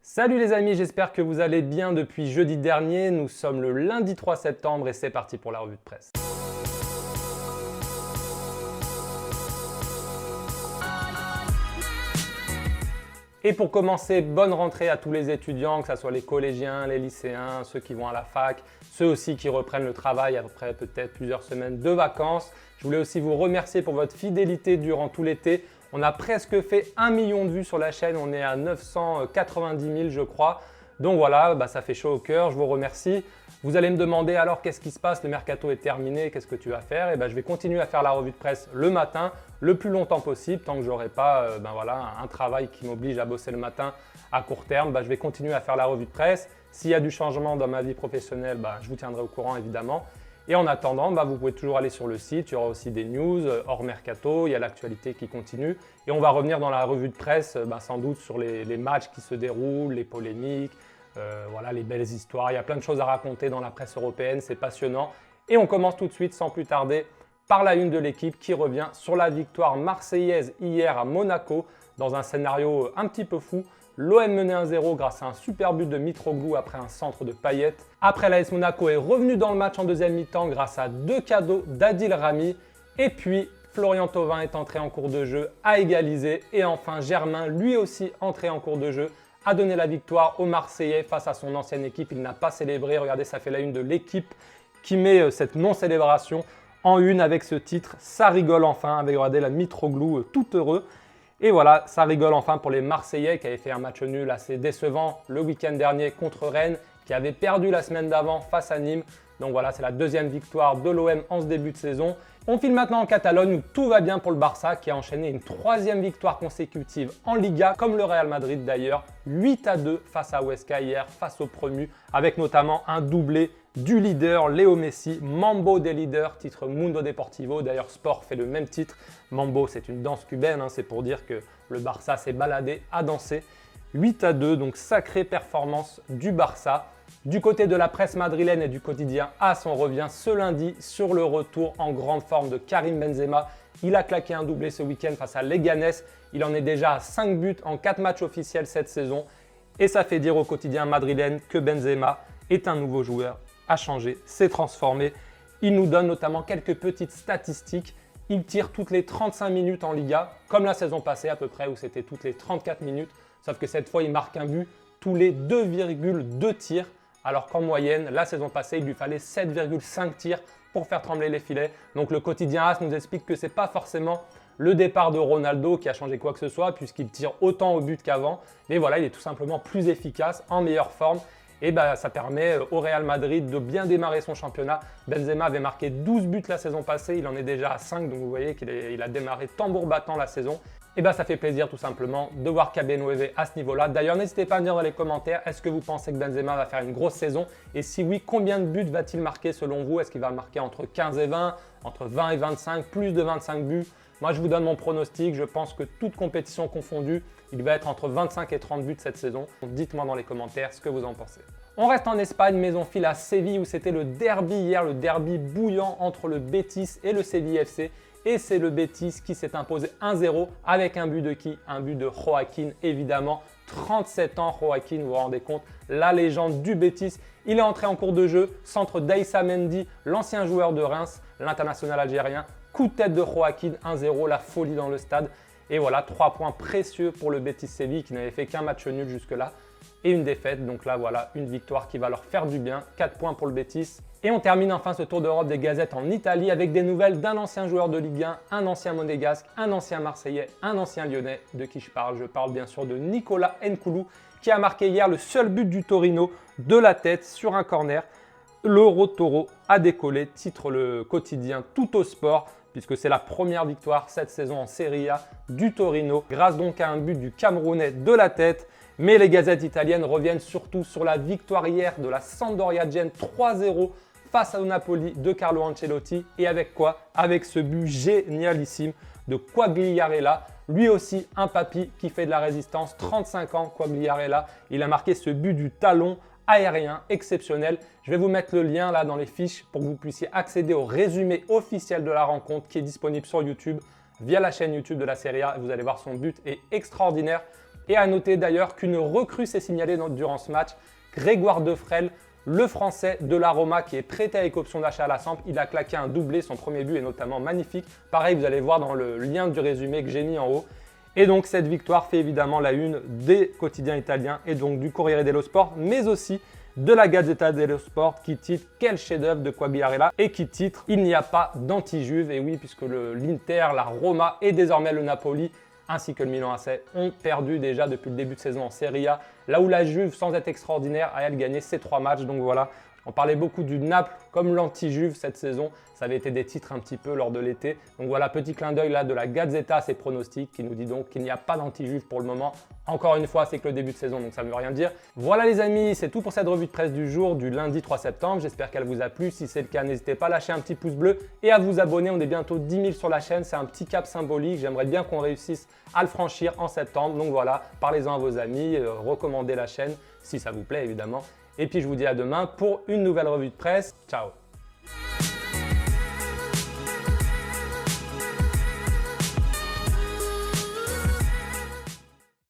Salut les amis, j'espère que vous allez bien depuis jeudi dernier. Nous sommes le lundi 3 septembre et c'est parti pour la revue de presse. Et pour commencer, bonne rentrée à tous les étudiants, que ce soit les collégiens, les lycéens, ceux qui vont à la fac, ceux aussi qui reprennent le travail après peut-être plusieurs semaines de vacances. Je voulais aussi vous remercier pour votre fidélité durant tout l'été. On a presque fait 1 million de vues sur la chaîne, on est à 990 000 je crois. Donc voilà, ça fait chaud au cœur, je vous remercie. Vous allez me demander alors qu'est-ce qui se passe, le mercato est terminé, qu'est-ce que tu vas faire? Je vais continuer à faire la revue de presse le matin, le plus longtemps possible, tant que je n'aurai pas un travail qui m'oblige à bosser le matin à court terme. Je vais continuer à faire la revue de presse. S'il y a du changement dans ma vie professionnelle, je vous tiendrai au courant évidemment. Et en attendant, vous pouvez toujours aller sur le site, il y aura aussi des news hors mercato, il y a l'actualité qui continue. Et on va revenir dans la revue de presse sans doute sur les matchs qui se déroulent, les polémiques, les belles histoires. Il y a plein de choses à raconter dans la presse européenne, c'est passionnant. Et on commence tout de suite sans plus tarder par la une de l'équipe qui revient sur la victoire marseillaise hier à Monaco dans un scénario un petit peu fou. L'OM menait 1-0 grâce à un super but de Mitroglou après un centre de Payet. Après, l'AS Monaco est revenu dans le match en deuxième mi-temps grâce à 2 cadeaux d'Adil Rami. Et puis, Florian Thauvin est entré en cours de jeu, a égalisé. Et enfin, Germain, lui aussi entré en cours de jeu, a donné la victoire aux Marseillais face à son ancienne équipe. Il n'a pas célébré. Regardez, ça fait la une de l'équipe qui met cette non-célébration en une avec ce titre. Ça rigole enfin avec, regardez, la Mitroglou tout heureux. Et voilà, ça rigole enfin pour les Marseillais qui avaient fait un match nul assez décevant le week-end dernier contre Rennes, qui avait perdu la semaine d'avant face à Nîmes. Donc voilà, c'est la deuxième victoire de l'OM en ce début de saison. On file maintenant en Catalogne où tout va bien pour le Barça qui a enchaîné une troisième victoire consécutive en Liga, comme le Real Madrid d'ailleurs, 8-2 face à Huesca hier, face au promu, avec notamment un doublé du leader Léo Messi, Mambo des leaders, titre Mundo Deportivo. D'ailleurs, Sport fait le même titre. Mambo, c'est une danse cubaine, c'est pour dire que le Barça s'est baladé à danser. 8-2, donc sacrée performance du Barça. Du côté de la presse madrilène et du quotidien AS, on revient ce lundi sur le retour en grande forme de Karim Benzema. Il a claqué un doublé ce week-end face à Leganés. Il en est déjà à 5 buts en 4 matchs officiels cette saison. Et ça fait dire au quotidien madrilène que Benzema est un nouveau joueur, a changé, s'est transformé. Il nous donne notamment quelques petites statistiques. Il tire toutes les 35 minutes en Liga, comme la saison passée à peu près, où c'était toutes les 34 minutes. Sauf que cette fois, il marque un but tous les 2,2 tirs. Alors qu'en moyenne, la saison passée, il lui fallait 7,5 tirs pour faire trembler les filets. Donc le quotidien AS nous explique que ce n'est pas forcément le départ de Ronaldo qui a changé quoi que ce soit, puisqu'il tire autant au but qu'avant. Mais voilà, il est tout simplement plus efficace, en meilleure forme. Et ça permet au Real Madrid de bien démarrer son championnat. Benzema avait marqué 12 buts la saison passée, il en est déjà à 5, donc vous voyez qu'il a démarré tambour battant la saison. Et ça fait plaisir tout simplement de voir Cabernet à ce niveau-là. D'ailleurs, n'hésitez pas à me dire dans les commentaires, est-ce que vous pensez que Benzema va faire une grosse saison? Et si oui, combien de buts va-t-il marquer selon vous? Est-ce qu'il va marquer entre 15 et 20, entre 20 et 25, plus de 25 buts? Moi, je vous donne mon pronostic. Je pense que toute compétition confondue, il va être entre 25 et 30 buts cette saison. Donc, dites-moi dans les commentaires ce que vous en pensez. On reste en Espagne, mais on file à Séville où c'était le derby hier, le derby bouillant entre le Betis et le Séville FC. Et c'est le Betis qui s'est imposé 1-0 avec un but de qui? Un but de Joaquín, évidemment. 37 ans, Joaquín, vous vous rendez compte, la légende du Betis. Il est entré en cours de jeu, centre d'Aïssa Mendy, l'ancien joueur de Reims, l'international algérien. Coup de tête de Joaquín, 1-0, la folie dans le stade. Et voilà, 3 points précieux pour le Betis Séville qui n'avait fait qu'un match nul jusque-là. Et une défaite, donc là voilà, une victoire qui va leur faire du bien. 4 points pour le Betis. Et on termine enfin ce tour d'Europe des gazettes en Italie avec des nouvelles d'un ancien joueur de Ligue 1, un ancien monégasque, un ancien marseillais, un ancien lyonnais. De qui je parle? Je parle bien sûr de Nicolas Nkoulou qui a marqué hier le seul but du Torino de la tête sur un corner. L'Euro Toro a décollé, titre le quotidien Tutto Sport, puisque c'est la première victoire cette saison en Serie A du Torino, grâce donc à un but du Camerounais de la tête. Mais les gazettes italiennes reviennent surtout sur la victoire hier de la Sampdoria Gênes 3-0 face au Napoli de Carlo Ancelotti. Et avec quoi? Avec ce but génialissime de Quagliarella. Lui aussi, un papy qui fait de la résistance, 35 ans, Quagliarella. Il a marqué ce but du talon aérien exceptionnel. Je vais vous mettre le lien là dans les fiches pour que vous puissiez accéder au résumé officiel de la rencontre qui est disponible sur YouTube via la chaîne YouTube de la Serie A. Vous allez voir, son but est extraordinaire. Et à noter d'ailleurs qu'une recrue s'est signalée durant ce match, Grégoire Defrel, le Français de la Roma qui est prêté avec option d'achat à la Samp. Il a claqué un doublé, son premier but est notamment magnifique. Pareil, vous allez voir dans le lien du résumé que j'ai mis en haut. Et donc cette victoire fait évidemment la une des quotidiens italiens et donc du Corriere dello Sport, mais aussi de la Gazzetta dello Sport qui titre « Quel chef-d'œuvre de Quagliarella » et qui titre « Il n'y a pas d'anti-Juve ». Et oui, puisque l'Inter, la Roma et désormais le Napoli ainsi que le Milan AC ont perdu déjà depuis le début de saison en Serie A, là où la Juve, sans être extraordinaire, a elle gagné ses 3 matchs. Donc voilà, on parlait beaucoup du Naples comme l'anti-Juve cette saison. Ça avait été des titres un petit peu lors de l'été. Donc voilà, petit clin d'œil là de la Gazzetta à ses pronostics qui nous dit donc qu'il n'y a pas d'anti-Juve pour le moment. Encore une fois, c'est que le début de saison, donc ça ne veut rien dire. Voilà les amis, c'est tout pour cette revue de presse du jour du lundi 3 septembre. J'espère qu'elle vous a plu. Si c'est le cas, n'hésitez pas à lâcher un petit pouce bleu et à vous abonner. On est bientôt 10 000 sur la chaîne. C'est un petit cap symbolique. J'aimerais bien qu'on réussisse à le franchir en septembre. Donc voilà, parlez-en à vos amis, recommandez la chaîne si ça vous plaît évidemment. Et puis je vous dis à demain pour une nouvelle revue de presse. Ciao!